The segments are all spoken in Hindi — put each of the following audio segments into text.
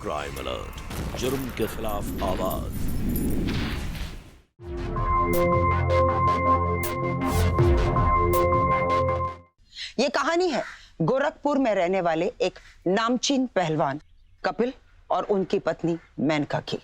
क्राइम अलर्ट, जुर्म के खिलाफ आवाज। ये कहानी है गोरखपुर में रहने वाले एक नामचीन पहलवान कपिल और उनकी पत्नी मेनका की।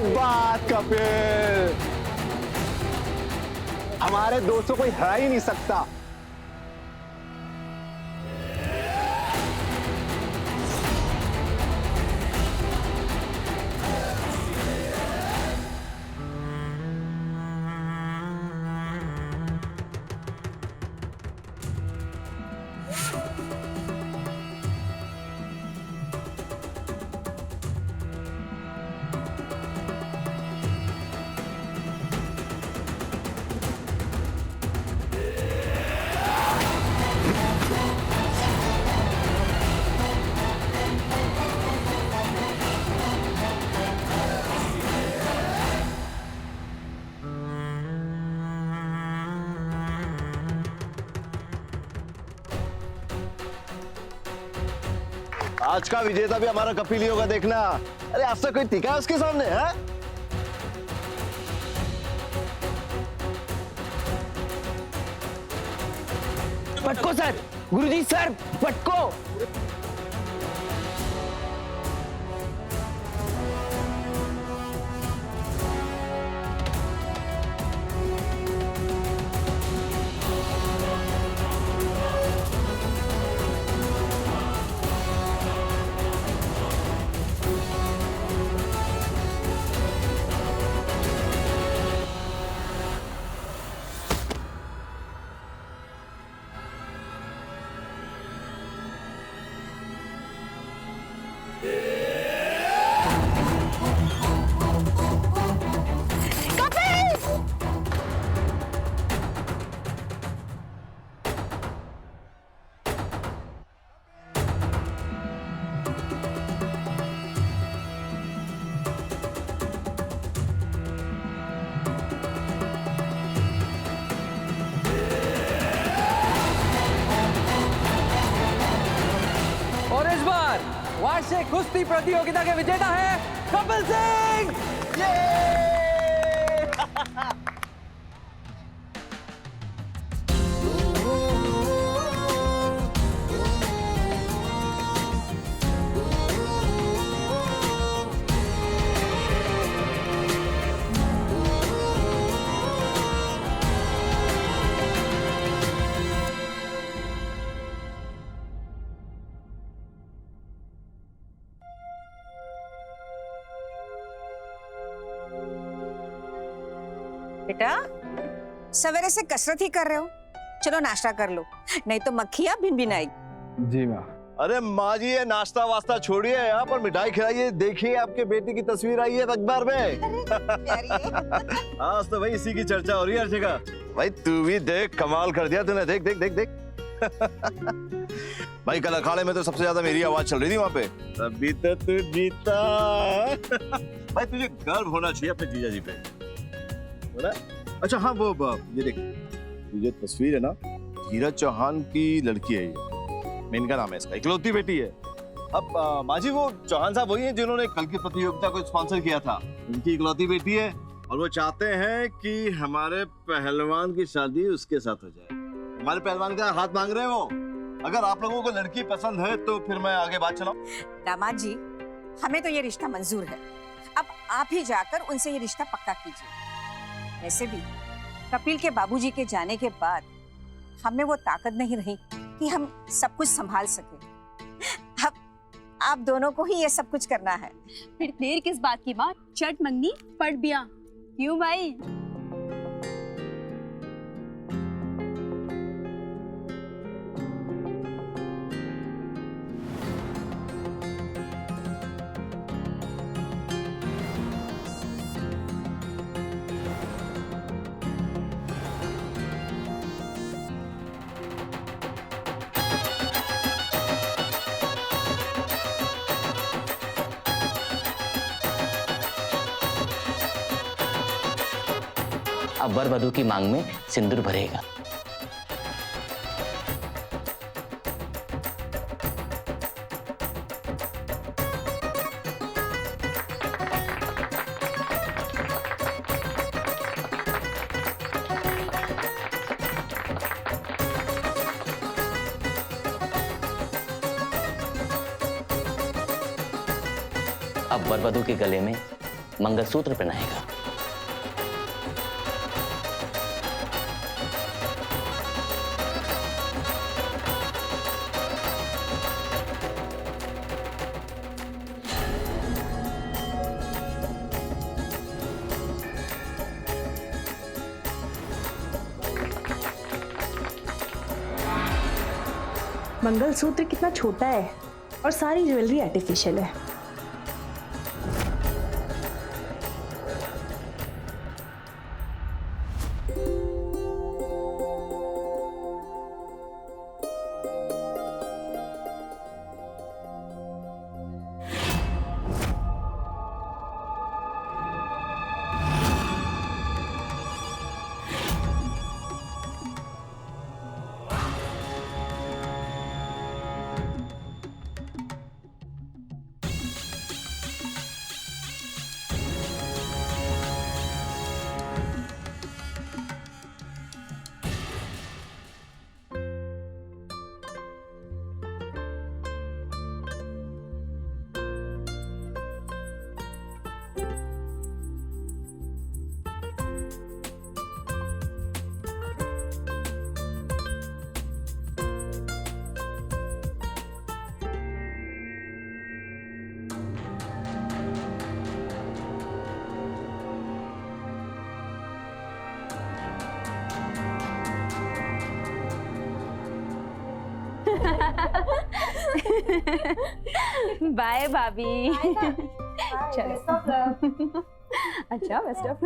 बात कपिल, हमारे दोस्तों कोई हरा ही नहीं सकता। आज का विजेता भी हमारा कपिल ही होगा, देखना। अरे आज तक कोई टिका है उसके सामने है? पटको सर, गुरुजी सर, पटको। वार्षिक कुश्ती प्रतियोगिता के विजेता है कपिल सिंह। बेटा सवेरे से कसरत ही कर रहे हो, चलो नाश्ता कर लो, नहीं तो मक्खियां भिन भिन आएगी। जी माँ। अरे माँ जी, ये नाश्ता वास्ता छोड़िए, यहाँ पर मिठाई खिलाइए। देखिए आपके बेटे की तस्वीर आई है अखबार में। आज तो भाई इसी की चर्चा हो रही है हर जगह। भाई तू भी देख, कमाल कर दिया तूने। देख देख देख देख। भाई कल अखाड़े में तो सबसे ज्यादा मेरी आवाज चल रही थी वहाँ पे। तभी तो तू जीता। भाई तुझे गर्व होना चाहिए अपने जीजा जी पे। अच्छा हाँ, वो ये देख, ये तस्वीर है ना, धीरज चौहान की लड़की है ये। मेनका नाम है इसका, इकलौती बेटी है। अब माँ जी, वो चौहान साहब वही हैं जिन्होंने कल की प्रतियोगिता को स्पॉन्सर किया था। उनकी इकलौती बेटी है और वो चाहते हैं कि हमारे पहलवान की शादी उसके साथ हो जाए। हमारे पहलवान का हाथ मांग रहे हैं वो। अगर आप लोगों को लड़की पसंद है तो फिर मैं आगे बात चलाऊं। दामाद जी, हमें तो ये रिश्ता मंजूर है। अब आप ही जाकर उनसे ये रिश्ता पक्का कीजिए। वैसे भी कपिल के बाबूजी के जाने के बाद हमें वो ताकत नहीं रही कि हम सब कुछ संभाल सके। अब आप दोनों को ही ये सब कुछ करना है। फिर देर किस बात की माँ, चट मंगनी पट बिया। क्यों भाई? अब वर वधू की मांग में सिंदूर भरेगा। अब वर वधू के गले में मंगलसूत्र पहनाएगा। मंगलसूत्र कितना छोटा है और सारी ज्वेलरी आर्टिफिशियल है। बाय भाभी। चलो। अच्छा बेस्ट ऑफ।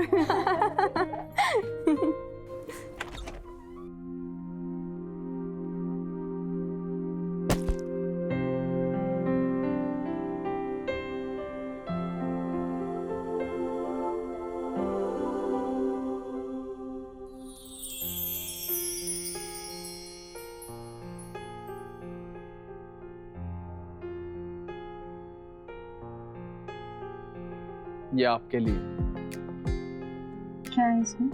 ये आपके लिए। क्या है इसमें?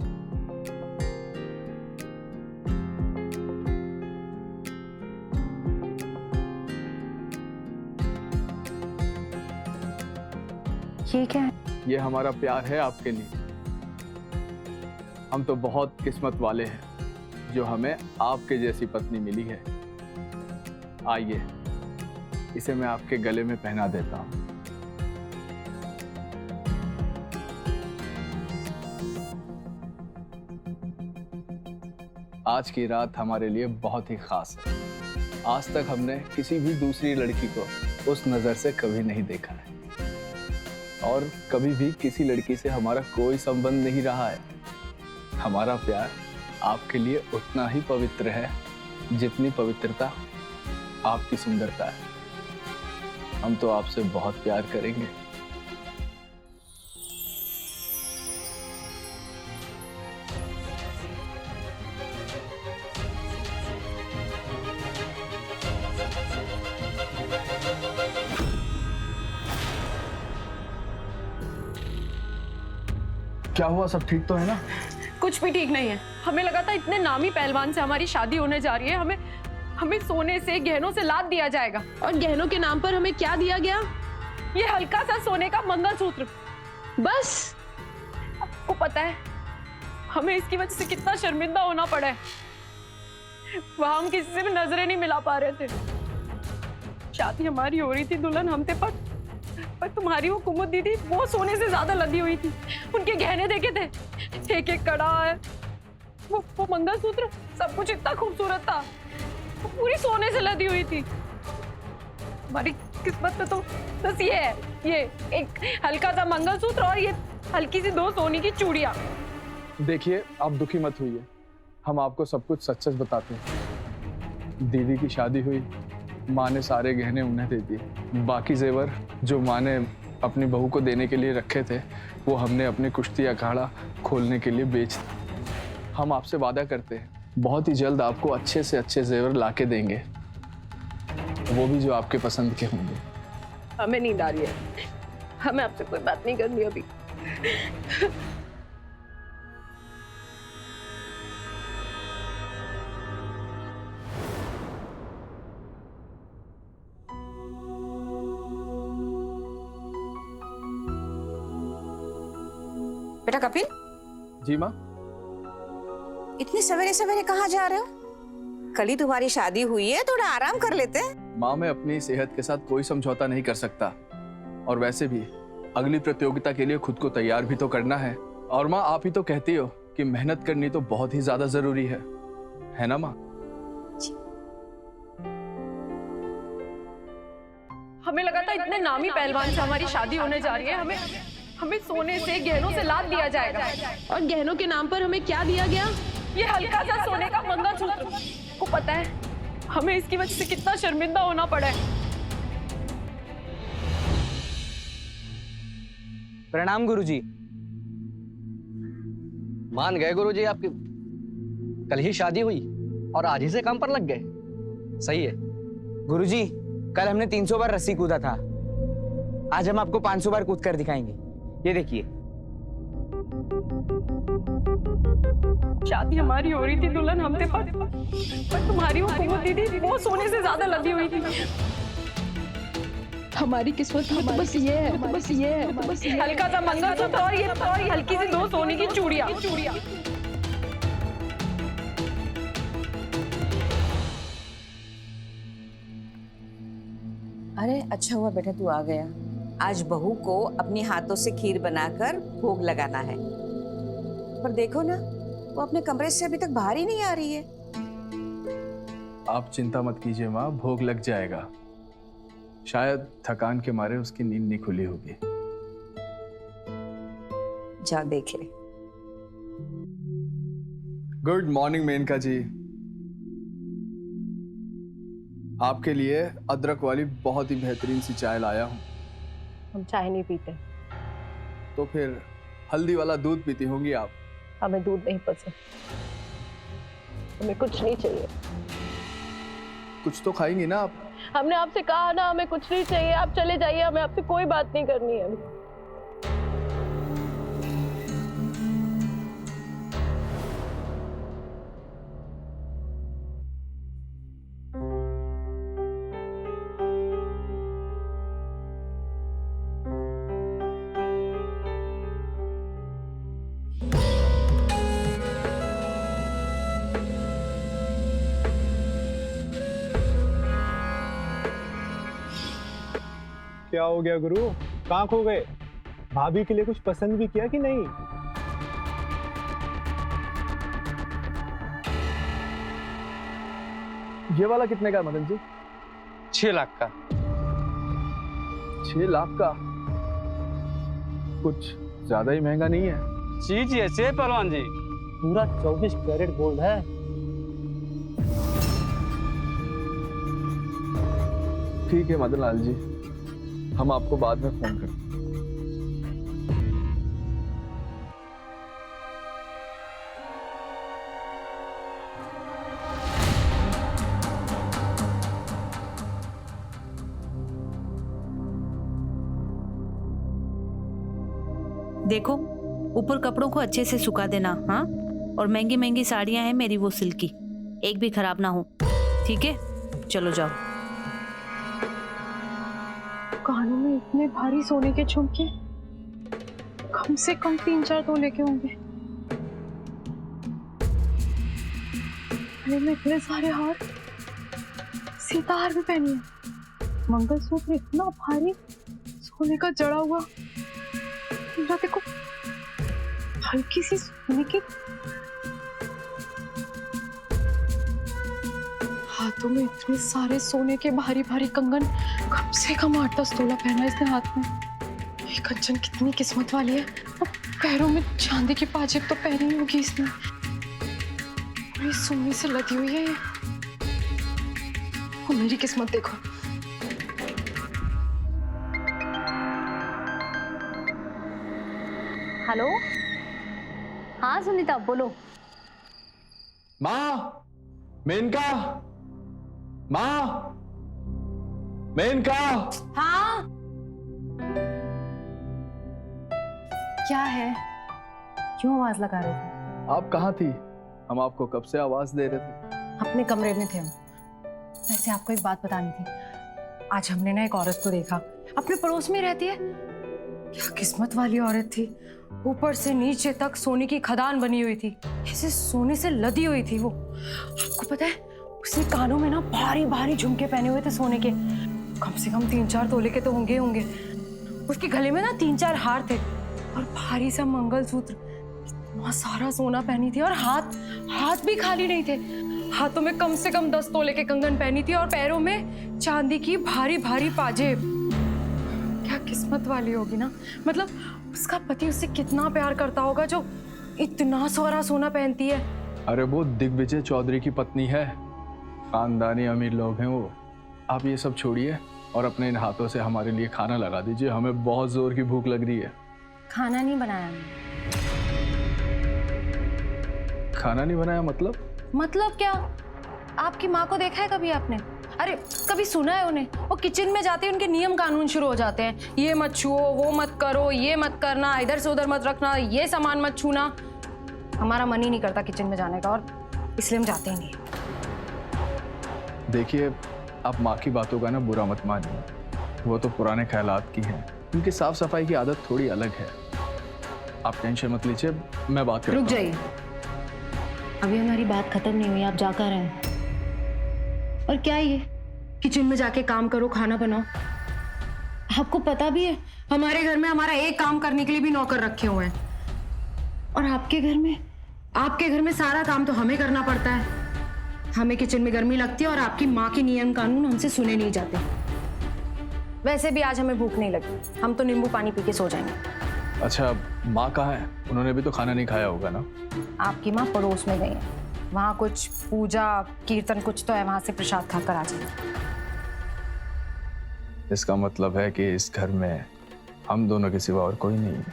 ये क्या है? ये हमारा प्यार है आपके लिए। हम तो बहुत किस्मत वाले हैं जो हमें आपके जैसी पत्नी मिली है। आइए, इसे मैं आपके गले में पहना देता हूँ। आज की रात हमारे लिए बहुत ही खास है। आज तक हमने किसी भी दूसरी लड़की को उस नजर से कभी नहीं देखा है और कभी भी किसी लड़की से हमारा कोई संबंध नहीं रहा है। हमारा प्यार आपके लिए उतना ही पवित्र है जितनी पवित्रता आपकी सुंदरता है। हम तो आपसे बहुत प्यार करेंगे। क्या हुआ? सब ठीक तो है ना? कुछ भी ठीक नहीं है। हमें लगा था इतने नामी पहलवान से हमारी शादी होने जा रही है, हमें सोने से गहनों से लाद दिया जाएगा। और गहनों के नाम पर हमें क्या दिया गया? ये हल्का सा सोने का मंगलसूत्र। बस। आपको पता है हमें इसकी वजह से कितना शर्मिंदा होना पड़ा है। वहां हम किसी से भी नजरें नहीं मिला पा रहे थे। शादी हमारी हो रही थी, दुल्हन हम थे, पर तुम्हारी वो कुमुद दीदी, वो सोने से ज्यादा लदी हुई थी। उनके गहने देखे थे, एक एक कड़ा है, वो मंगलसूत्र, सब कुछ इतना खूबसूरत था। वो पूरी सोने से लदी हुई थी। हमारी किस्मत में तो बस ये है, ये एक हल्का सा मंगलसूत्र और ये हल्की सी 2 सोने की चूड़ियां। देखिए, आप दुखी मत होइए, हम आपको सब कुछ सच सच बताते हैं। दीदी की शादी हुई, माँ ने सारे गहने उन्हें दे दिए। बाकी जेवर जो माँ ने अपनी बहू को देने के लिए रखे थे, वो हमने अपने कुश्ती अखाड़ा खोलने के लिए बेच दिए। हम आपसे वादा करते हैं बहुत ही जल्द आपको अच्छे से अच्छे जेवर लाके देंगे, वो भी जो आपके पसंद के होंगे। हमें नींद आ रही है, हमें आपसे कोई बात नहीं करनी अभी। बेटा कपिल, जी माँ। इतनी सवेरे सवेरे कहाँ जा रहे हो? कल ही तुम्हारी शादी हुई है, थोड़ा आराम कर लेते हैं। माँ, मैं अपनी सेहत के साथ कोई समझौता नहीं कर सकता, और वैसे भी अगली प्रतियोगिता के लिए खुद को तैयार भी तो करना है। और माँ, आप ही तो कहती हो कि मेहनत करनी तो बहुत ही ज्यादा जरूरी है ना माँ? हमें लगा था इतने नामी पहलवान से हमारी शादी होने जा रही है, हमें सोने से गहनों से लाद दिया जाएगा। और गहनों के नाम पर हमें क्या दिया गया? ये हल्का सा सोने का मंगलसूत्र। को पता है हमें इसकी वजह से कितना शर्मिंदा होना पड़ा है। प्रणाम गुरुजी। मान गए गुरुजी, आपकी कल ही शादी हुई और आज ही से काम पर लग गए। सही है गुरुजी, कल हमने 300 बार रस्सी कूदा था, आज हम आपको 500 बार कूद कर दिखाएंगे। ये देखिए। शादी हमारी हो रही थी दुल्हन हम थे, पर तुम्हारी वो कुंवर दीदी वो सोने से ज्यादा लदी हुई थी। हमारी किस्मत में तो बस ये है, बस ये है, बस ये हल्का सा मंगलसूत्र और ये हल्की सी 2 सोने की चूड़ियां। अरे अच्छा हुआ बेटा तू आ गया। आज बहू को अपने हाथों से खीर बनाकर भोग लगाना है, पर देखो ना वो अपने कमरे से अभी तक बाहर ही नहीं आ रही है। आप चिंता मत कीजिए माँ, भोग लग जाएगा। शायद थकान के मारे उसकी नींद नहीं खुली होगी। जा देख ले। गुड मॉर्निंग मेनका जी। आपके लिए अदरक वाली बहुत ही बेहतरीन सी चाय लाया हूँ। हम चाय नहीं पीते। तो फिर हल्दी वाला दूध पीती होंगी आप? हमें दूध नहीं पसंद, हमें कुछ नहीं चाहिए। कुछ तो खाएंगी ना आप? हमने आपसे कहा ना हमें कुछ नहीं चाहिए, आप चले जाइए, हमें आपसे कोई बात नहीं करनी है। क्या हो गया गुरु, कहाँ खो गए? भाभी के लिए कुछ पसंद भी किया कि नहीं? ये वाला कितने का है मदन जी? 6 लाख का। 6 लाख का? कुछ ज्यादा ही महंगा नहीं है? चीज ऐसे पहलवान जी, पूरा 24 कैरेट गोल्ड है। ठीक है मदन लाल जी, हम आपको बाद में फोन करें। देखो ऊपर कपड़ों को अच्छे से सुखा देना, हाँ? और महंगी महंगी साड़ियां हैं मेरी वो सिल्की, एक भी खराब ना हो, ठीक है? चलो जाओ। कानों में इतने भारी सोने के झुमके, कम से कम 3-4 तोले के होंगे। गले में इतने सारे हार, सितार भी पहनी है, मंगलसूत्र इतना भारी, सोने का जड़ा हुआ। देखो हल्की सी सोने की, हाथों में इतने सारे सोने के भारी भारी कंगन, कम से कम 8-10 तोला पहना इसने हाथ में। ये कंचन कितनी किस्मत वाली है। और पैरों में चांदी की पाजेब तो पहनी होगी इसने, पूरी सोने से लदी हुई है ये। वो मेरी किस्मत देखो। हेलो, हाँ सुनीता बोलो। माँ, मेनका, माँ, मेनका। हाँ, क्या है? क्यों आवाज लगा रहे थे? आप कहाँ थी? हम आपको कब से आवाज दे रहे थे। अपने कमरे में थे हम। वैसे आपको एक बात बतानी थी। आज हमने ना एक औरत को देखा, अपने पड़ोस में रहती है। क्या किस्मत वाली औरत थी। ऊपर से नीचे तक सोने की खदान बनी हुई थी, ऐसे सोने से लदी हुई थी वो। आपको पता है, उसने कानों में ना भारी भारी झुमके पहने हुए थे सोने के। कम से कम 3-4 तोले के तो होंगे होंगे। उसके गले में ना 3-4 हार थे और भारी सा मंगलसूत्र। इतना सारा सोना पहनी थी और हाथ भी खाली नहीं थे। हाथों में कम से कम 10 तोले के कंगन पहनी थी और पैरों में चांदी की भारी भारी पाजेब। क्या किस्मत वाली होगी ना। मतलब उसका पति उससे कितना प्यार करता होगा जो इतना सारा सोना पहनती है। अरे वो दिग्विजय चौधरी की पत्नी है, खानदानी अमीर लोग हैं वो। आप ये सब छोड़िए और अपने इन हाथों से हमारे लिए खाना लगा दीजिए। हमें बहुत जोर की भूख लग रही है। खाना नहीं बनाया मैंने। खाना नहीं बनाया मतलब? मतलब क्या? आपकी माँ को देखा है कभी आपने? अरे कभी सुना है उन्हें? वो किचन में जाते हैं, उनके नियम कानून शुरू हो जाते हैं। ये मत छुओ, वो मत करो, ये मत करना, इधर से उधर मत रखना, ये सामान मत छूना। हमारा मन ही नहीं करता किचन में जाने का और इसलिए हम जाते ही नहीं। देखिए, आप माँ की बातों का ना बुरा मत मानिए। वो तो पुराने ख्यालात की हैं। उनकी साफ सफाई की आदत थोड़ी अलग है। आप टेंशन मत लीजिए, मैं बात करता हूँ। रुक जाइए, अभी हमारी बात खत्म नहीं हुई, आप जाकर हैं। और क्या ये किचन में जाके काम करो, खाना बनाओ? आपको पता भी है हमारे घर में हमारा एक काम करने के लिए भी नौकर रखे हुए हैं। और आपके घर में सारा काम तो हमें करना पड़ता है। हमें किचन में गर्मी लगती है और आपकी माँ के नियम कानून हमसे सुने नहीं जाते। वैसे भी आज हमें भूख नहीं लगी, हम तो नींबू पानी पी के सो जाएंगे। अच्छा, माँ कहाँ है? उन्होंने भी तो खाना नहीं खाया होगा ना? आपकी माँ पड़ोस में गई है, वहाँ कुछ पूजा कीर्तन कुछ तो है, वहां से प्रसाद खाकर आ जाएंगे। इसका मतलब है कि इस घर में हम दोनों के सिवा और कोई नहीं है।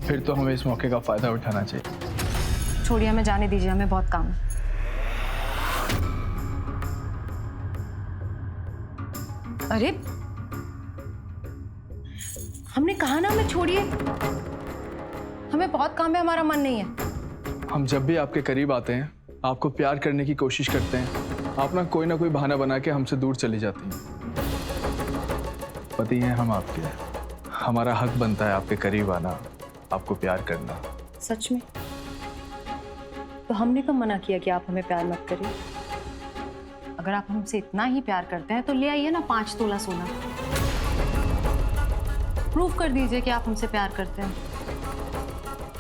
फिर तो हमें इस मौके का फायदा उठाना चाहिए। छोड़िए, हमें जाने दीजिए, हमें बहुत काम है। अरे हमने कहा ना हमें छोड़िए, हमें बहुत काम है, हमारा मन नहीं है। हम जब भी आपके करीब आते हैं, आपको प्यार करने की कोशिश करते हैं, आप ना कोई बहाना बना के हमसे दूर चली जाती हैं। पति हैं हम आपके, हमारा हक बनता है आपके करीब आना, आपको प्यार करना। सच में? तो हमने कब मना किया कि आप हमें प्यार मत करिए? अगर आप हमसे इतना ही प्यार करते हैं तो ले आइए ना 5 तोला सोना, प्रूफ कर दीजिए कि आप हमसे प्यार करते हैं।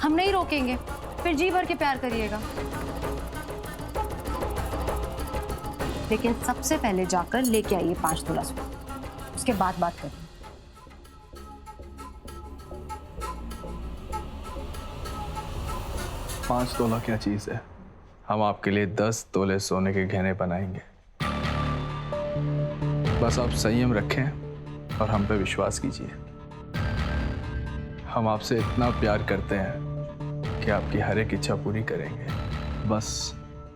हम नहीं रोकेंगे, फिर जी भर के प्यार करिएगा। लेकिन सबसे पहले जाकर लेके आइए 5 तोला सोना, उसके बाद बात करेंगे। पाँच तोला क्या चीज है? हम आपके लिए 10 तोले सोने के गहने बनाएंगे। बस आप संयम रखें और हम पे विश्वास कीजिए। हम आपसे इतना प्यार करते हैं कि आपकी हर एक इच्छा पूरी करेंगे। बस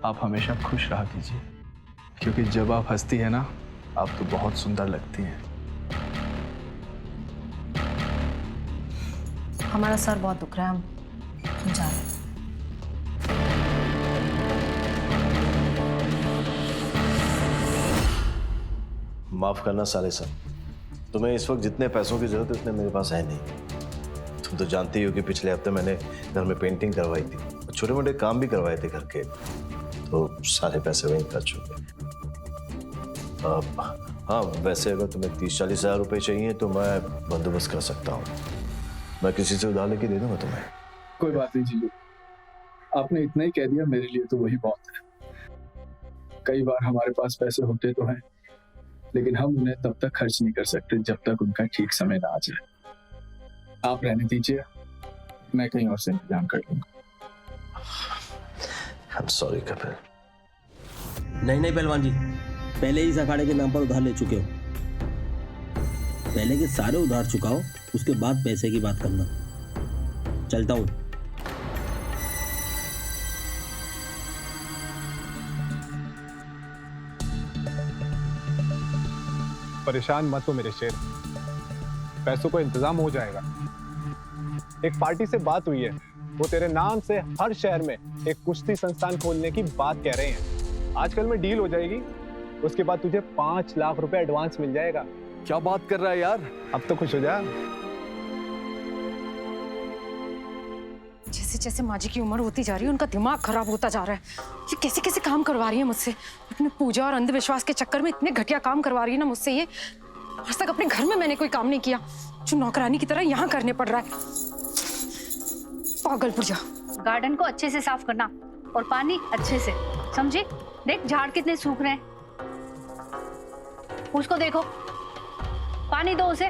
आप हमेशा खुश रहा कीजिए, क्योंकि जब आप हंसती है ना, आप तो बहुत सुंदर लगती हैं। हमारा सर बहुत दुख रहा है, हम जा रहे हैं। माफ करना साले सब, तुम्हें इस वक्त जितने पैसों की जरूरत है उतने मेरे पास है नहीं। तुम तो जानते ही हो कि पिछले हफ्ते मैंने घर में पेंटिंग करवाई थी, छोटे मोटे काम भी करवाए थे घर के, तो सारे पैसे वहीं खर्च हो गए। हाँ, वैसे अगर तुम्हें 30-40 हज़ार रुपये चाहिए तो मैं बंदोबस्त कर सकता हूँ। मैं किसी से उधार लेके दे दूंगा तुम्हें। कोई बात नहीं जीजू, आपने इतना ही कह दिया मेरे लिए तो वही बहुत है। कई बार हमारे पास पैसे होते तो हैं, लेकिन हम उन्हें तब तक खर्च नहीं कर सकते जब तक उनका ठीक समय ना आ जाए। आप रहने दीजिए, मैं कहीं और से इंतजाम कर लूंगा। I'm sorry Kapil. नहीं पहलवान जी, पहले ही इस अखाड़े के नाम पर उधार ले चुके हो। पहले के सारे उधार चुकाओ, उसके बाद पैसे की बात करना। चलता हूँ। परेशान मत हो मेरे शेर, पैसों को इंतजाम हो जाएगा। एक पार्टी से बात हुई है, वो तेरे नाम से हर शहर में एक कुश्ती संस्थान खोलने की बात कह रहे हैं। आजकल में डील हो जाएगी, उसके बाद तुझे 5 लाख रुपए एडवांस मिल जाएगा। क्या बात कर रहा है यार? अब तो खुश हो जा। जैसे जैसे माँ जी की उम्र होती जा रही है उनका दिमाग खराब होता जा रहा है। ये कैसे कैसे काम करवा रही है मुझसे, अपने पूजा और अंधविश्वास के चक्कर में इतने घटिया काम करवा रही है ना मुझसे। ये आज तक अपने घर में मैंने कोई काम नहीं किया, जो नौकरानी की तरह यहाँ करने पड़ रहा है। पागल पूजा। गार्डन को अच्छे से साफ करना और पानी अच्छे से, समझे? देख झाड़ कितने सूख रहे हैं, उसको देखो, पानी दो उसे।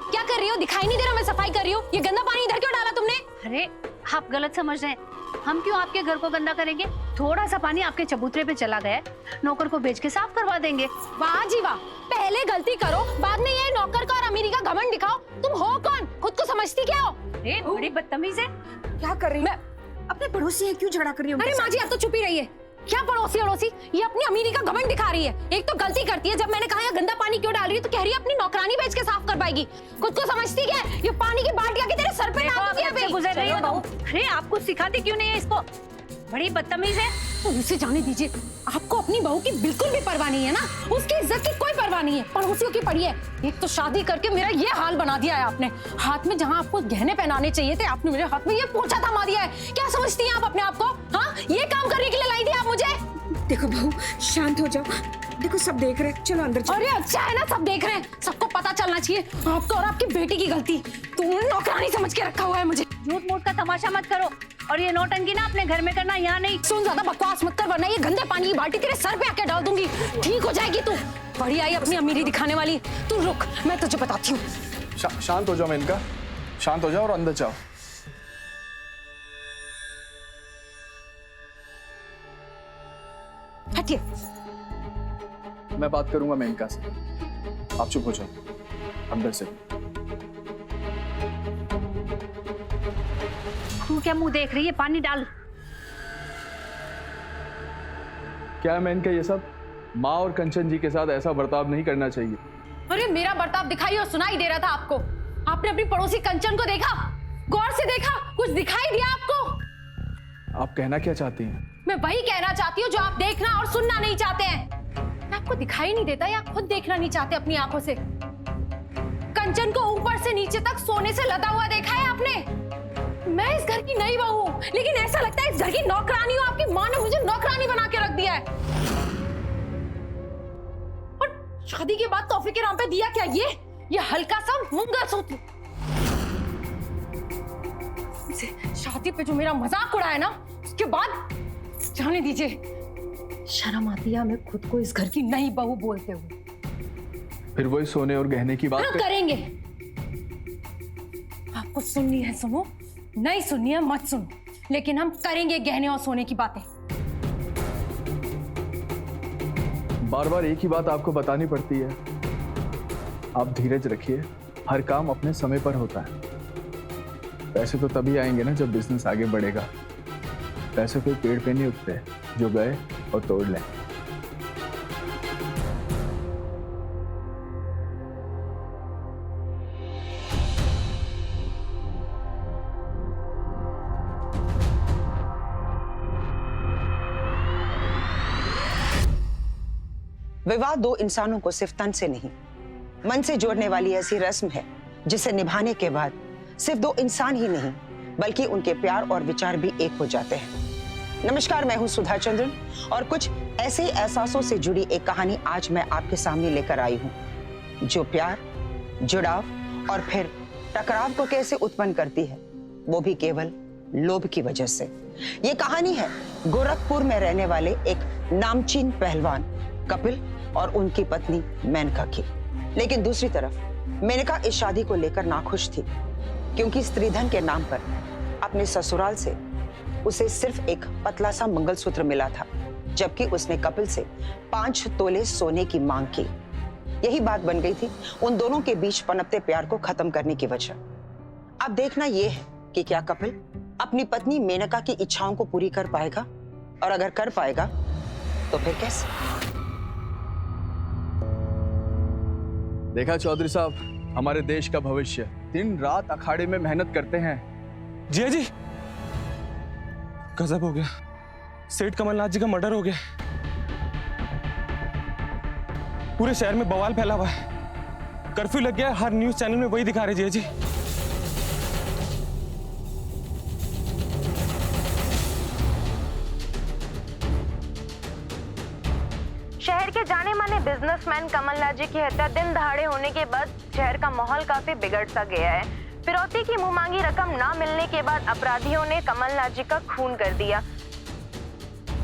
क्या कर रही हो? दिखाई नहीं दे रहा मैं सफाई कर रही हूँ? ये गंदा पानी इधर क्यों डाला तुमने? अरे आप गलत समझ रहे हैं, हम क्यों आपके घर को गंदा करेंगे? थोड़ा सा पानी आपके चबूतरे पे चला गया है, नौकर को भेज के साफ करवा देंगे। वाह जी वाह, पहले गलती करो, बाद में ये नौकर का और अमीरी का घमंड दिखाओ। तुम हो कौन? खुद को समझती क्या हो? अरे बड़ी बदतमीज है। क्या कर रही है? अपने पड़ोसी है, क्यों झगड़ा कर रही हो? अरे माँ जी आप तो चुप ही रहिए। क्या पड़ोसी अड़ोसी, ये अपनी अमीरी का घमंड दिखा रही है। एक तो गलती करती है, जब मैंने कहा गंदा पानी क्यों डाल रही है तो कह रही है अपनी नौकरानी भेज के साफ कर पाएगी। खुद को समझती क्या है? ये पानी की बाल्टियां की तेरे सर पे डाल दूंगी अभी। गुजर रही हो बहू। अरे आप कुछ सिखाती क्यों नहीं है इसको? बड़ी बदतमीज है। तो उसे जाने दीजिए, आपको अपनी बहू की बिल्कुल भी परवाह नहीं है ना? उसकी इज्जत की कोई परवाह नहीं है, पड़ोसियों की पड़ी है। एक तो शादी करके मेरा ये हाल बना दिया है आपने। हाथ में जहाँ आपको गहने पहनाने चाहिए थे, आपने मेरे हाथ में ये पोंछा थमा दिया है। क्या समझती हैं आप अपने आप को? हाँ, ये काम करने के लिए लाई थी आप मुझे? देखो बहू, शांत हो जाओ। देखो सब देख रहे हैं, चलो अंदर चलो। अरे अच्छा है ना, सब देख रहे हैं, सबको पता चलना चाहिए आपको और आपकी बेटी की गलती। तुमने नौकरानी समझ के रखा हुआ है मुझे। झूठ मूठ का तमाशा मत करो, और ये नौटंकी ना अपने घर में करना, यहाँ नहीं। सुन, ज्यादा बकवास मत कर, वरना ये गंदे पानी की बाल्टी तेरे सर पे आके डाल दूंगी। ठीक हो जाएगी तू। बड़ी आई अपनी अमीरी दिखाने वाली। तू रुक, मैं तुझे बताती हूँ। शांत हो जाओ मेनका, शांत हो जाओ और अंदर जाओ। हटिए। मैं बात करूंगा मेनका से, आप चुप हो जाओ। अंदर से। तू क्या मुंह देख रही है? पानी डाल। क्या है मेनका ये सब? माँ और कंचन जी के साथ ऐसा बर्ताव नहीं करना चाहिए। अरे मेरा बर्ताव दिखाई और सुनाई दे रहा था आपको। आपने अपनी पड़ोसी कंचन को देखा? गौर से देखा? कुछ दिखाई दिया आपको? आप कहना क्या चाहती हैं? मैं वही कहना चाहती हूँ जो आप देखना और सुनना नहीं चाहते हैं। आपको दिखाई नहीं देता या खुद देखना नहीं चाहते अपनी आंखों से? कंचन को ऊपर से नीचे तक सोने से लदा हुआ देखा है आपने? मैं इस घर की नई बहू हूँ, लेकिन ऐसा लगता है इस घर की नौकरानी हूँ। आपकी माँ ने मुझे नौकरानी बना के रख दिया है। और शादी के बाद तोहफे के नाम पे दिया क्या? ये हल्का सा मंगलसूत्र। शादी पे जो मेरा मजाक उड़ाया ना, उसके बाद जाने दीजिए। शर्म आती है हमें खुद को इस घर की नई बहू बोलते हुए। फिर वही सोने और गहने की बात करेंगे। आपको सुननी है सुनो, नहीं सुननी है मत सुनो, लेकिन हम करेंगे गहने और सोने की बातें। बार बार एक ही बात आपको बतानी पड़ती है। आप धीरज रखिए, हर काम अपने समय पर होता है। पैसे तो तभी आएंगे ना जब बिजनेस आगे बढ़ेगा। पैसे कोई पेड़ पे नहीं उगते जो गए और तोड़ लें। विवाह दो इंसानों को सिर्फ तन से नहीं, मन से जोड़ने वाली ऐसी रस्म है जिसे निभाने के बाद सिर्फ दो इंसान ही नहीं बल्कि उनके प्यार और विचार भी एक हो जाते हैं। नमस्कार, मैं हूं सुधा चंद्रन और कुछ ऐसे एहसासों से जुड़ी एक कहानी आज मैं आपके सामने लेकर आई हूं, जो प्यार, जुड़ाव और फिर टकराव को कैसे उत्पन्न करती है, वो भी केवल लोभ की वजह से। ये कहानी है गोरखपुर में रहने वाले एक नामचीन पहलवान कपिल और उनकी पत्नी मेनका की। लेकिन दूसरी तरफ मेनका इस शादी को लेकर नाखुश थी, क्योंकि स्त्रीधन के नाम पर अपने ससुराल से उसे सिर्फ एक पतला सा मंगलसूत्र मिला था, जबकि उसने कपिल से 5 तोले सोने की मांग की। यही बात बन गई थी उन दोनों के बीच पनपते प्यार को खत्म करने की वजह। अब देखना यह है कि क्या कपिल अपनी पत्नी मेनका की इच्छाओं को पूरी कर पाएगा, और अगर कर पाएगा तो फिर कैसे। देखा चौधरी साहब, हमारे देश का भविष्य दिन रात अखाड़े में मेहनत करते हैं। जी जी, गजब हो गया, सेठ कमलनाथ जी का मर्डर हो गया। पूरे शहर में बवाल फैला हुआ है, कर्फ्यू लग गया है, हर न्यूज चैनल में वही दिखा रहे जी। शहर के जाने माने बिजनेसमैन कमलनाथ जी की हत्या दिन दहाड़े होने के बाद शहर का माहौल काफी बिगड़ सा गया है। फिरौती की मुंहमांगी रकम ना मिलने के बाद अपराधियों ने कमलनाथ जी का खून कर दिया।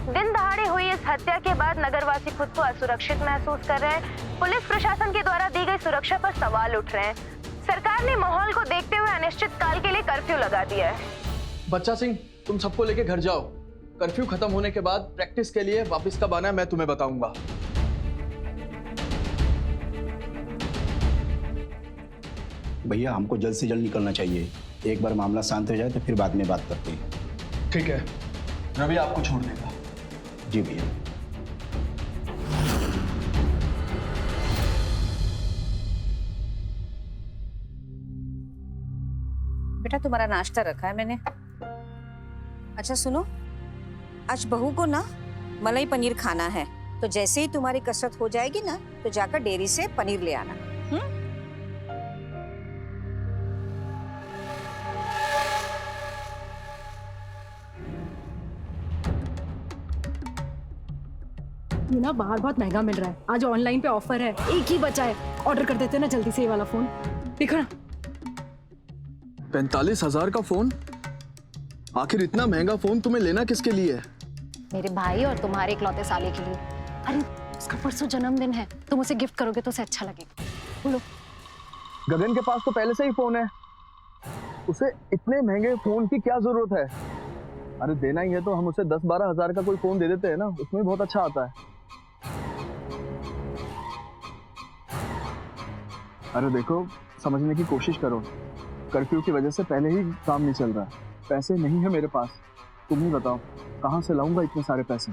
दिन दहाड़े हुई इस हत्या के बाद नगरवासी खुद को असुरक्षित महसूस कर रहे हैं। पुलिस प्रशासन के द्वारा दी गई सुरक्षा पर सवाल उठ रहे हैं। सरकार ने माहौल को देखते हुए अनिश्चित काल के लिए कर्फ्यू लगा दिया है। बच्चा सिंह, तुम सबको लेके घर जाओ। कर्फ्यू खत्म होने के बाद प्रैक्टिस के लिए वापस कब आना है मैं तुम्हें बताऊंगा। भैया हमको जल्द से जल्द निकलना चाहिए, एक बार मामला शांत हो जाए तो फिर बाद में बात करते हैं। ठीक है, रवि आपको छोड़ देगा। जी भैया। बेटा तुम्हारा नाश्ता रखा है मैंने। अच्छा सुनो, आज बहू को ना मलाई पनीर खाना है, तो जैसे ही तुम्हारी कसरत हो जाएगी ना तो जाकर डेयरी से पनीर ले आना। ये ना बाहर बहुत महंगा मिल रहा है, आज ऑनलाइन पे ऑफर है, एक ही बचा है, ऑर्डर कर देते ना जल्दी से ये वाला फोन। देखो ना 45,000 का फोन। आखिर इतना महंगा फोन तुम्हें लेना किसके लिए है? मेरे भाई और तुम्हारे इकलौते साले के लिए। अरे उसका परसों जन्मदिन है, तुम उसे गिफ्ट करोगे तो उसे अच्छा लगेगा। बोलो। गगन के पास तो पहले से ही फोन है, उसे इतने महंगे फोन की क्या जरूरत है? अरे देना ही है तो हम उसे 10-12 हजार का कोई फोन दे देते हैं ना, उसमें बहुत अच्छा आता है। अरे देखो, समझने की कोशिश करो, कर्फ्यू की वजह से पहले ही काम नहीं चल रहा है, पैसे नहीं है मेरे पास। तुम ही बताओ कहाँ से लाऊंगा इतने सारे पैसे?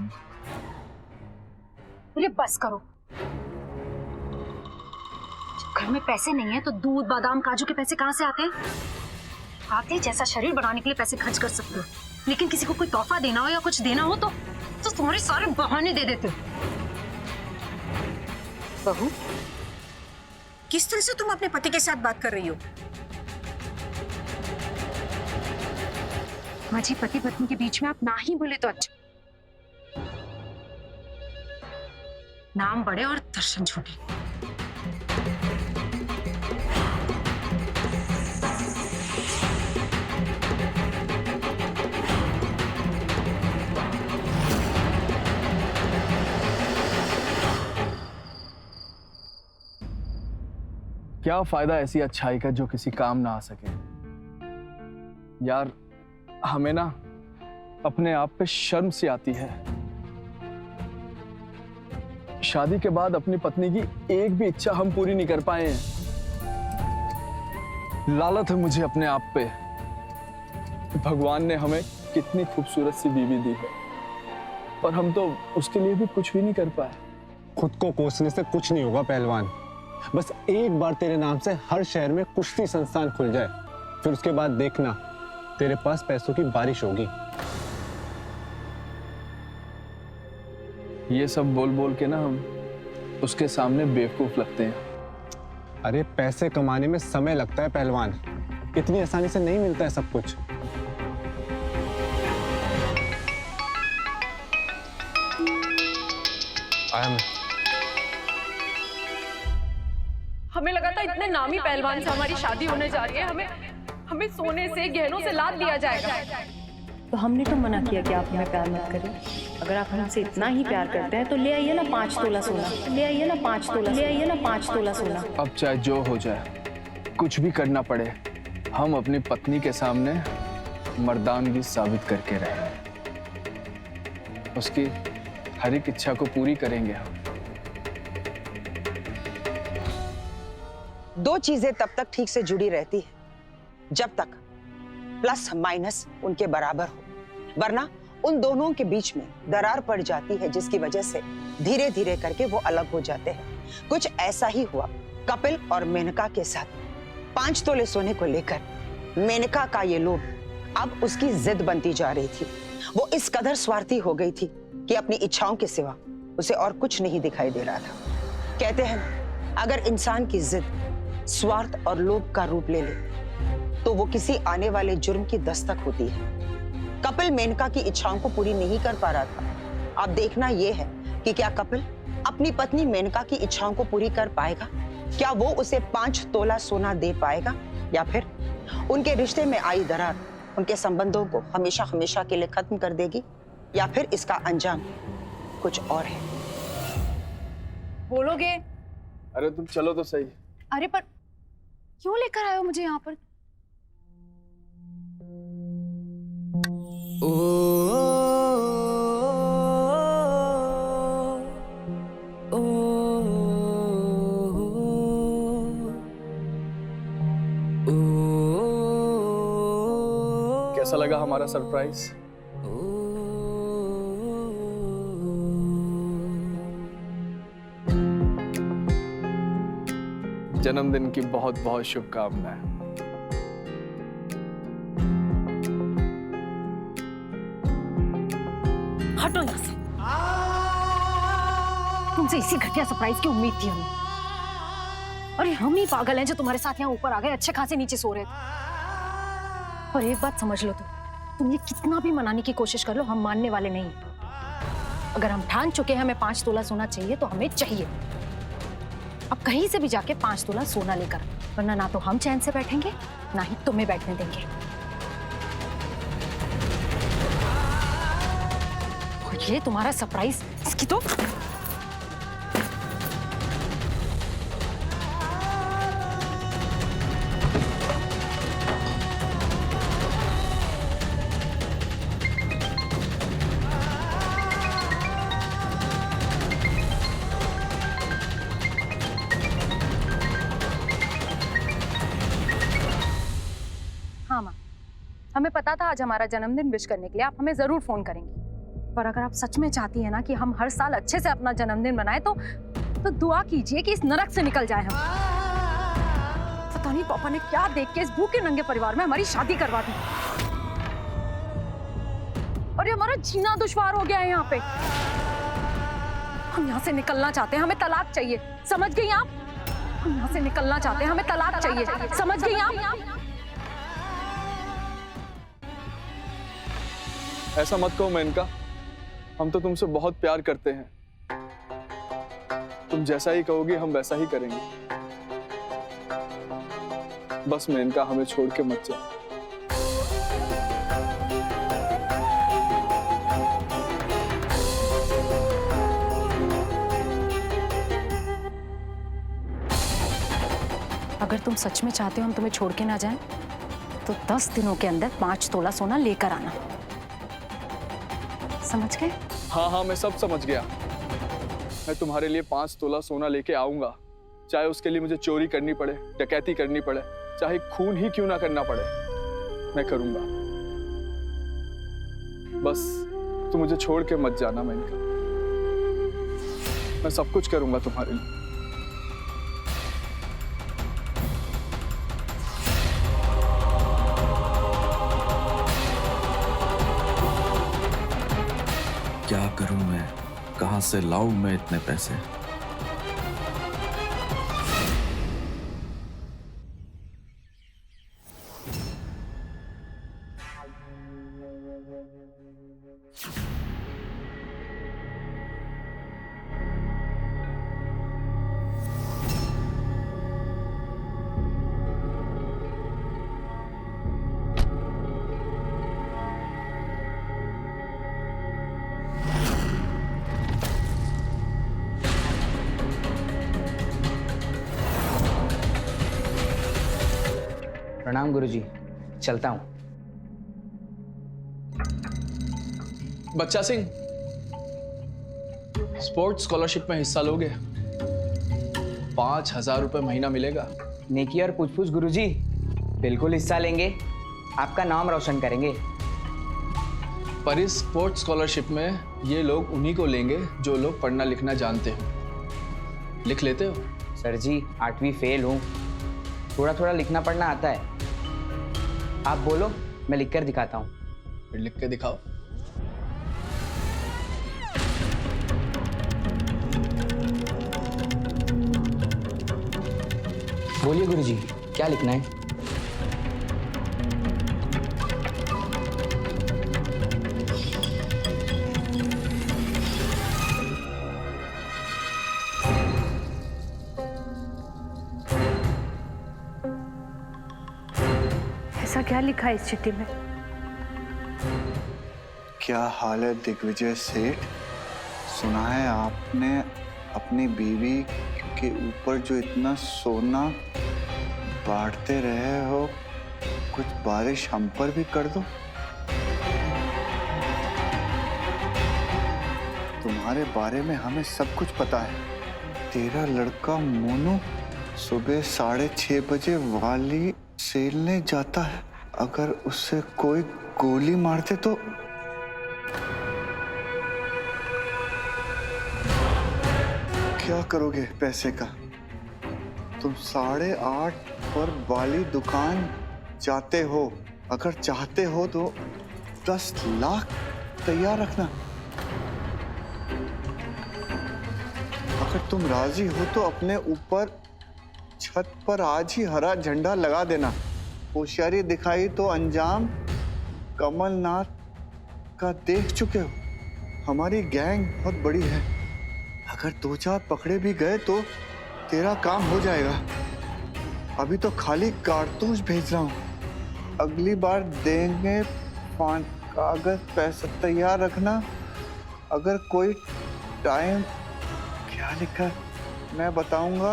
अरे बस करो, घर में पैसे नहीं है तो दूध बादाम काजू के पैसे कहाँ से आते हैं? आते जैसा शरीर बढ़ाने के लिए पैसे खर्च कर सकते हो, लेकिन किसी को कोई तोहफा देना हो या कुछ देना हो तो तुम्हारे सारे बहाने दे देते हो। बहू, किस तरह से तुम अपने पति के साथ बात कर रही हो? माँ जी, पति पत्नी के बीच में आप ना ही बोले तो अच्छा। नाम बड़े और दर्शन छोटे। क्या फायदा ऐसी अच्छाई का जो किसी काम ना आ सके? यार हमें ना अपने आप पे शर्म सी आती है। शादी के बाद अपनी पत्नी की एक भी इच्छा हम पूरी नहीं कर पाए हैं। लालत है मुझे अपने आप पे। भगवान ने हमें कितनी खूबसूरत सी बीवी दी है, और हम तो उसके लिए भी कुछ भी नहीं कर पाए। खुद को कोसने से कुछ नहीं होगा पहलवान, बस एक बार तेरे नाम से हर शहर में कुश्ती संस्थान खुल जाए, फिर उसके बाद देखना तेरे पास पैसों की बारिश होगी। ये सब बोल बोल के ना हम उसके सामने बेवकूफ लगते हैं। अरे पैसे कमाने में समय लगता है पहलवान, इतनी आसानी से नहीं मिलता है सब कुछ। हमें लगा था इतने नामी पहलवान से हमारी शादी होने जा रही है, हमें सोने से गहनों से लाद दिया जाएगा। तो हमने तो मना किया कि आप हमें प्यार मत करें। अगर आप हमसे इतना ही प्यार करते हैं तो ले आइए ना 5 तोला सोना, ले आइए ना 5 तोला, ले आइए ना 5 तोला सोना। अब चाहे जो हो जाए, कुछ भी करना पड़े, हम अपनी पत्नी के सामने मर्दानगी साबित करके रहेंगे। उसकी हर एक इच्छा को पूरी करेंगे हम। दो चीजें तब तक ठीक से जुड़ी रहती है जब तक प्लस माइनस उनके बराबर हो, वरना उन दोनों के बीच में दरार पड़ जाती है, जिसकी वजह से धीरे धीरे करके वो अलग हो जाते हैं। कुछ ऐसा ही हुआ कपिल और मेनका के साथ। 5 तोले सोने को लेकर मेनका का ये लोभ अब उसकी जिद बनती जा रही थी। वो इस कदर स्वार्थी हो गई थी कि अपनी इच्छाओं के सिवा उसे और कुछ नहीं दिखाई दे रहा था। कहते हैं अगर इंसान की जिद स्वार्थ और लोभ का रूप ले ले तो वो किसी आने वाले जुर्म की दस्तक होती है। कपिल मेनका की इच्छाओं को पूरी नहीं कर पा रहा था। अब देखना यह है कि क्या कपिल अपनी पत्नी मेनका की इच्छाओं को पूरी कर पाएगा? क्या वो उसे 5 तोला सोना दे पाएगा, या फिर उनके रिश्ते में आई दरार उनके संबंधों को हमेशा हमेशा के लिए खत्म कर देगी, या फिर इसका अंजाम कुछ और है? बोलोगे? अरे तुम चलो तो सही। अरे पर क्यों लेकर आए हो मुझे यहाँ पर? कैसा लगा हमारा सरप्राइज? जन्मदिन की बहुत बहुत शुभकामनाएं। हटो यहाँ से। तुमसे इसी घटिया सरप्राइज की उम्मीद थी हमें। अरे हम ही पागल हैं जो तुम्हारे साथ यहाँ ऊपर आ गए, अच्छे खासे नीचे सो रहे थे। और एक बात समझ लो, तुम ये कितना भी मनाने की कोशिश कर लो, हम मानने वाले नहीं। अगर हम ठान चुके हैं हमें 5 तोला सोना चाहिए तो हमें चाहिए। अब कहीं से भी जाके 5 तोला सोना लेकर, वरना ना तो हम चैन से बैठेंगे ना ही तुम्हें बैठने देंगे। और ये तुम्हारा सरप्राइज, इसकी तो हाँ माँ, हमें पता था आज हमारा जन्मदिन विश करने के लिए आप हमें जरूर फोन करेंगी। पर अगर आप सच में चाहती हैं ना कि हम हर साल अच्छे से अपना जन्मदिन मनाएं तो दुआ कीजिए कि इस नरक से निकल जाए हम। पता नहीं पापा ने क्या देख के इस भूखे नंगे परिवार में हमारी शादी करवा दी। और ये हमारा जीना दुश्वार हो गया है यहाँ पे। हम यहाँ से निकलना चाहते हैं, हमें तलाक चाहिए, समझ गई आप? हम यहाँ से निकलना चाहते हैं, हमें तलाक चाहिए, समझ गई आप? ऐसा मत कहो मेनका, हम तो तुमसे बहुत प्यार करते हैं। तुम जैसा ही कहोगी हम वैसा ही करेंगे। बस मेनका हमें छोड़ के मत जाओ। अगर तुम सच में चाहते हो हम तुम्हें छोड़ के ना जाएं, तो 10 दिनों के अंदर 5 तोला सोना लेकर आना, समझ गए? हाँ हाँ, मैं सब समझ गया। मैं तुम्हारे लिए 5 तोला सोना लेके आऊंगा, चाहे उसके लिए मुझे चोरी करनी पड़े, डकैती करनी पड़े, चाहे खून ही क्यों ना करना पड़े, मैं करूंगा। बस तुम मुझे छोड़ के मत जाना मेनका, मैं सब कुछ करूंगा तुम्हारे लिए। क्या करूं मैं, कहां से लाऊं मैं इतने पैसे? प्रणाम गुरुजी, चलता हूं। बच्चा सिंह, स्पोर्ट्स स्कॉलरशिप में हिस्सा लोगे? 5,000 रुपए महीना मिलेगा। नेकी और पूछ-पूछ गुरुजी, बिल्कुल हिस्सा लेंगे, आपका नाम रोशन करेंगे। पर इस स्पोर्ट्स स्कॉलरशिप में ये लोग उन्हीं को लेंगे जो लोग पढ़ना लिखना जानते हो। लिख लेते हो? सर जी 8वीं फेल हूँ, थोड़ा थोड़ा लिखना पढ़ना आता है। आप बोलो, मैं लिख कर दिखाता हूँ। फिर लिख के दिखाओ। बोलिए गुरुजी, क्या लिखना है? ऐसा क्या लिखा है इस चिट्ठी में? क्या हाल है दिग्विजय सेठ? सुना है आपने अपनी बीवी के ऊपर जो इतना सोना बांटते रहे हो, कुछ बारिश हम पर भी कर दो। तुम्हारे बारे में हमें सब कुछ पता है। तेरा लड़का मोनू सुबह 6:30 बजे वाली सेलने जाता है। अगर उससे कोई गोली मारते तो क्या करोगे पैसे का? तुम 8:30 पर वाली दुकान जाते हो। अगर चाहते हो तो 10 लाख तैयार रखना। अगर तुम राजी हो तो अपने ऊपर छत पर आज ही हरा झंडा लगा देना। होशियारी दिखाई तो अंजाम कमलनाथ का देख चुके हो। हमारी गैंग बहुत बड़ी है। अगर 2-4 पकड़े भी गए तो तेरा काम हो जाएगा। अभी तो खाली कारतूस भेज रहा हूं। अगली बार देंगे कागज पैसा तैयार रखना। अगर कोई टाइम क्या लिखा है मैं बताऊंगा।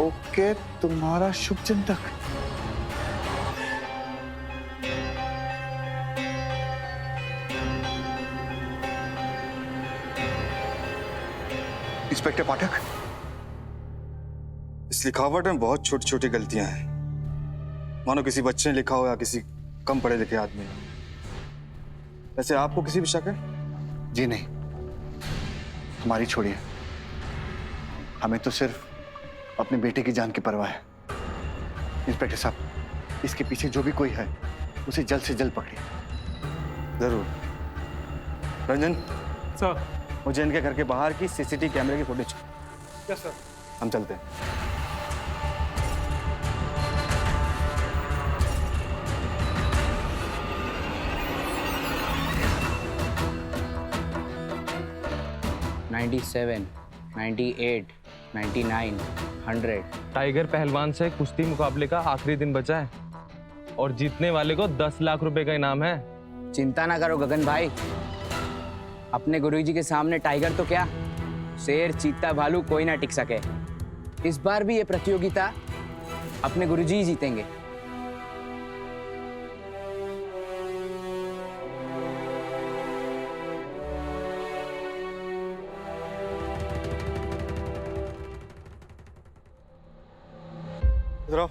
ओके, तुम्हारा शुभ चिंतक। इंस्पेक्टर पाठक, इस लिखावट में बहुत छोटी छोटी गलतियां हैं, मानो किसी बच्चे ने लिखा हो या किसी कम पढ़े लिखे आदमी ने। वैसे आपको किसी भी शक है? जी नहीं, हमारी छोड़िए। हमें तो सिर्फ अपने बेटे की जान की परवाह है। इंस्पेक्टर साहब, इसके पीछे जो भी कोई है उसे जल्द से जल्द पकड़िए। जरूर। रंजन सर, मुझे इनके घर के बाहर की सीसीटीवी कैमरे की फुटेज। Yes sir. हम चलते हैं। $97, $98, $99, $100। टाइगर पहलवान से कुश्ती मुकाबले का आखिरी दिन बचा है और जीतने वाले को 10 लाख रुपए का इनाम है। चिंता ना करो गगन भाई, अपने गुरुजी के सामने टाइगर तो क्या, शेर, चीता, भालू कोई ना टिक सके। इस बार भी ये प्रतियोगिता अपने गुरुजी ही जीतेंगे। इधर आओ।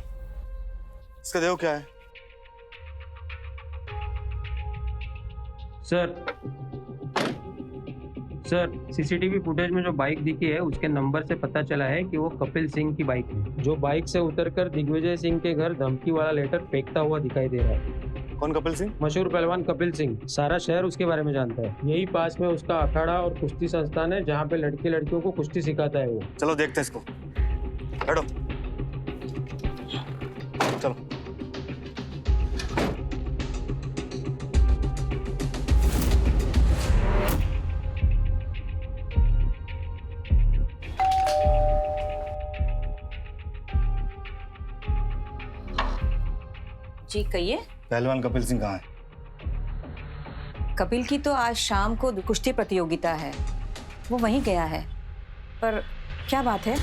इसका देव क्या है? सर सीसीटीवी फुटेज में जो बाइक दिखी है उसके नंबर से पता चला है कि वो कपिल सिंह की बाइक है, जो बाइक से उतरकर दिग्विजय सिंह के घर धमकी वाला लेटर फेंकता हुआ दिखाई दे रहा है। कौन कपिल सिंह? मशहूर पहलवान कपिल सिंह। सारा शहर उसके बारे में जानता है। यही पास में उसका अखाड़ा और कुश्ती संस्थान है जहाँ पे लड़के लड़कियों को कुश्ती सिखाता है वो। चलो देखते हैं इसको। बैठो। चलो। जी कहिए। पहलवान कपिल सिंह कहाँ है? कपिल की तो आज शाम को कुश्ती प्रतियोगिता है, वो वहीं गया है। पर क्या बात है?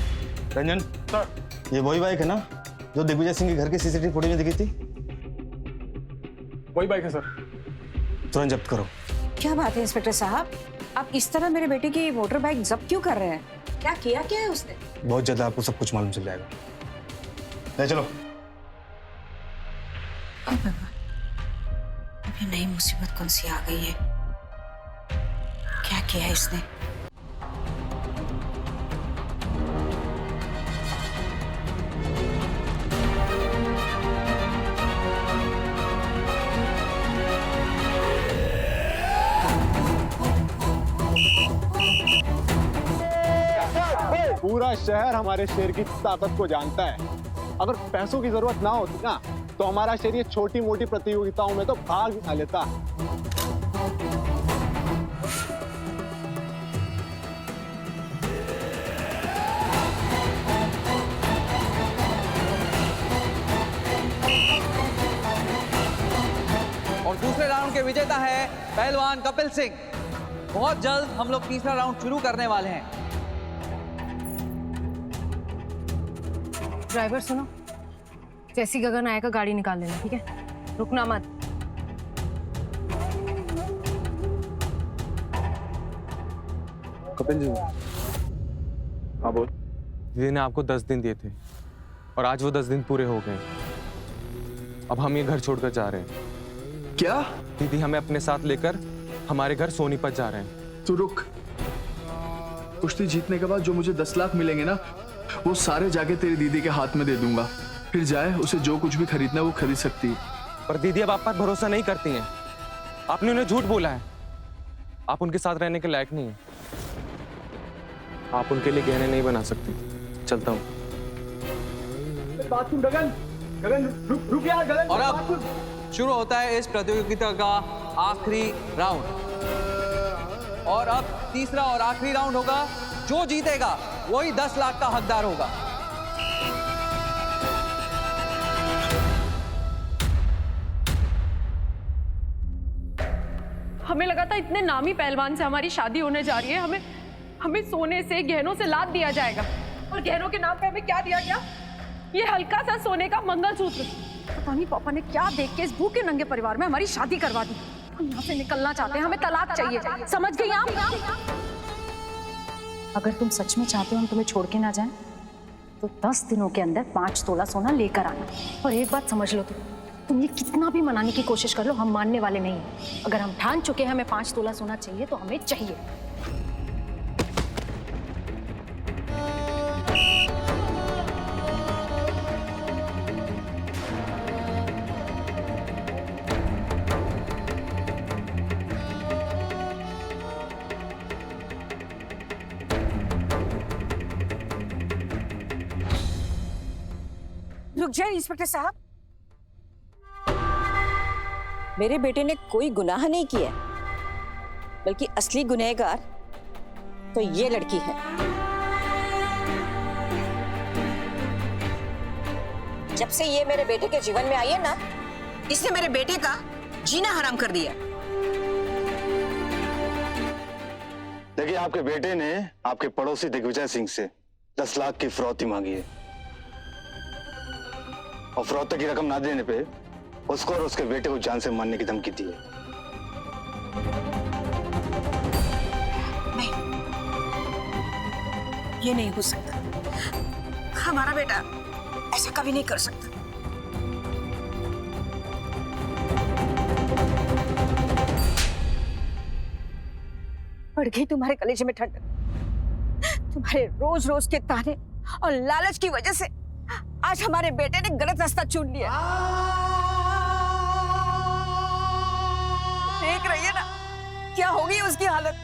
रंजन सर, ये वही बाइक है ना जो दिग्विजय सिंह के घर की सीसीटीवी फुटेज में दिखी थी? वही बाइक है सर। तुरंत जब्त करो। क्या बात है इंस्पेक्टर साहब, आप इस तरह मेरे बेटे की मोटर बाइक जब्त क्यों कर रहे हैं? क्या किया क्या है उसने? बहुत जल्द आपको सब कुछ मालूम चल जाएगा। ले चलो। अभी नई मुसीबत कौन सी आ गई है? क्या किया है इसने? पूरा शहर हमारे शेर की ताकत को जानता है। अगर पैसों की जरूरत ना होती ना तो हमारा शेर ये छोटी मोटी प्रतियोगिताओं में तो भाग ना लेता। और दूसरे राउंड के विजेता है पहलवान कपिल सिंह। बहुत जल्द हम लोग तीसरा राउंड शुरू करने वाले हैं। ड्राइवर सुनो, जैसी गगन आएगा गाड़ी निकाल लेना, ठीक है? रुकना मत। कपिल जी, हाँ बोल। दीदी ने आपको 10 दिन दिए थे और आज वो 10 दिन पूरे हो गए। अब हम ये घर छोड़कर जा रहे हैं। क्या? दीदी हमें अपने साथ लेकर हमारे घर सोनीपत जा रहे हैं। तू रुक। कुश्ती जीतने के बाद जो मुझे 10 लाख मिलेंगे ना, वो सारे जाके तेरी दीदी के हाथ में दे दूंगा। फिर जाए उसे जो कुछ भी खरीदना है वो खरीद सकती है। पर दीदी अब आप पर भरोसा नहीं करती हैं। आपने उन्हें झूठ बोला है। आप उनके साथ रहने के लायक नहीं हैं। आप उनके लिए गहने नहीं बना सकती। चलता हूँ। रुक यार गगन। और अब शुरू होता है इस प्रतियोगिता का आखिरी राउंड। और अब तीसरा और आखिरी राउंड होगा। जो जीतेगा वही 10 लाख का हकदार होगा। हमें लगा था इतने नामी पहलवान से हमारी शादी होने जा रही है, हमें सोने से गहनों से लाद दिया जाएगा। और गहनों के नाम पे हमें क्या दिया गया? ये हल्का सा सोने का मंगलसूत्र। पता नहीं पापा ने क्या देख के इस भूखे नंगे परिवार में हमारी शादी करवा दी। हम यहाँ से निकलना चाहते हैं, हमें तलाक चाहिए। समझ गई आप? अगर तुम सच में चाहते हो हम तुम्हें छोड़ के ना जाएं, तो 10 दिनों के अंदर 5 तोला सोना लेकर आना। और एक बात समझ लो, तुम ये कितना भी मनाने की कोशिश कर लो, हम मानने वाले नहीं हैं। अगर हम ठान चुके हैं हमें 5 तोला सोना चाहिए तो हमें चाहिए। रुक जाए इंस्पेक्टर साहब, मेरे बेटे ने कोई गुनाह नहीं किया, बल्कि असली गुनहगार तो ये लड़की है। जब से ये मेरे बेटे के जीवन में आई है ना, इसने मेरे बेटे का जीना हराम कर दिया। देखिए, आपके बेटे ने आपके पड़ोसी दिग्विजय सिंह से 10 लाख की फिरौती मांगी है और फिरौती की रकम ना देने पे उसको और उसके बेटे को जान से मारने की धमकी दी है। नहीं, ये नहीं हो सकता। हमारा बेटा ऐसा कभी नहीं कर सकता। बढ़ गई तुम्हारे कलेजे में ठंडक। तुम्हारे रोज रोज के ताने और लालच की वजह से आज हमारे बेटे ने गलत रास्ता चुन लिया। देख रही है ना क्या होगी उसकी हालत।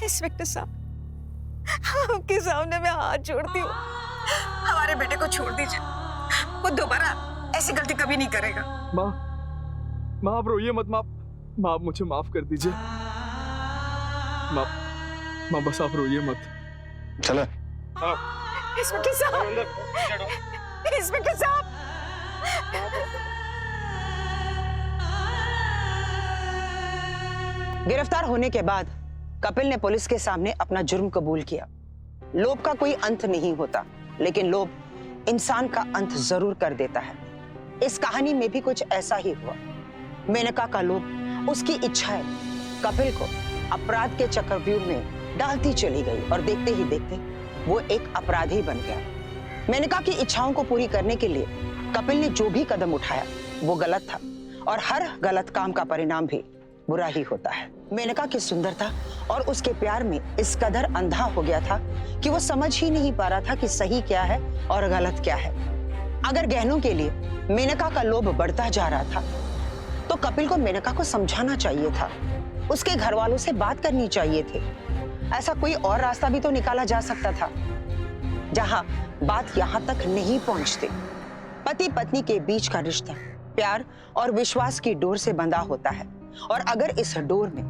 इंस्पेक्टर साहब, आपके सामने मैं हाथ जोड़ती हूँ, हमारे बेटे को छोड़ दीजिए। वो दोबारा ऐसी गलती कभी नहीं करेगा। माँ, माँ आप रोइए मत। माँ आप मुझे माफ कर दीजिए। माँ बस आप रोइए मत। चलो। इंस्पेक्टर साहब, इंस्पेक्टर साहब। गिरफ्तार होने के बाद कपिल ने पुलिस के सामने अपना जुर्म कबूल किया। लोभ का कोई अंत नहीं होता, लेकिन लोभ इंसान का अंत जरूर कर देता है। इस कहानी में भी कुछ ऐसा ही हुआ। मेनका का लोभ उसकी इच्छाएं कपिल को अपराध के चक्रव्यूह में डालती चली गई और देखते ही देखते वो एक अपराधी बन गया। मेनका की इच्छाओं को पूरी करने के लिए कपिल ने जो भी कदम उठाया वो गलत था और हर गलत काम का परिणाम भी बुरा ही होता है। मेनका की सुंदरता और उसके प्यार में इस कदर अंधा हो गया था कि वो समझ ही नहीं पा रहा था कि सही क्या है और गलत क्या है। अगर गहनों के लिए मेनका का लोभ बढ़ता जा रहा था तो कपिल को मेनका को समझाना चाहिए था, उसके घर वालों से बात करनी चाहिए थी। ऐसा कोई और रास्ता भी तो निकाला जा सकता था जहां बात यहां तक नहीं पहुंचती। पति पत्नी के बीच का रिश्ता प्यार और विश्वास की डोर से बंधा होता है और अगर इस डोर में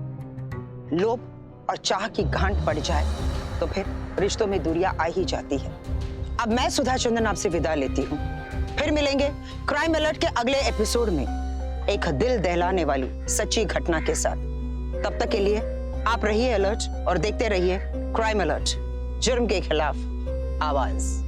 लोभ और चाह की गांठ पड़ जाए तो फिर रिश्तों में दूरियां आ ही जाती है। अब मैं सुधा चंदन आपसे विदा लेती हूँ। फिर मिलेंगे क्राइम अलर्ट के अगले एपिसोड में एक दिल दहलाने वाली सच्ची घटना के साथ। तब तक के लिए आप रहिए अलर्ट और देखते रहिए क्राइम अलर्ट, जुर्म के खिलाफ आवाज।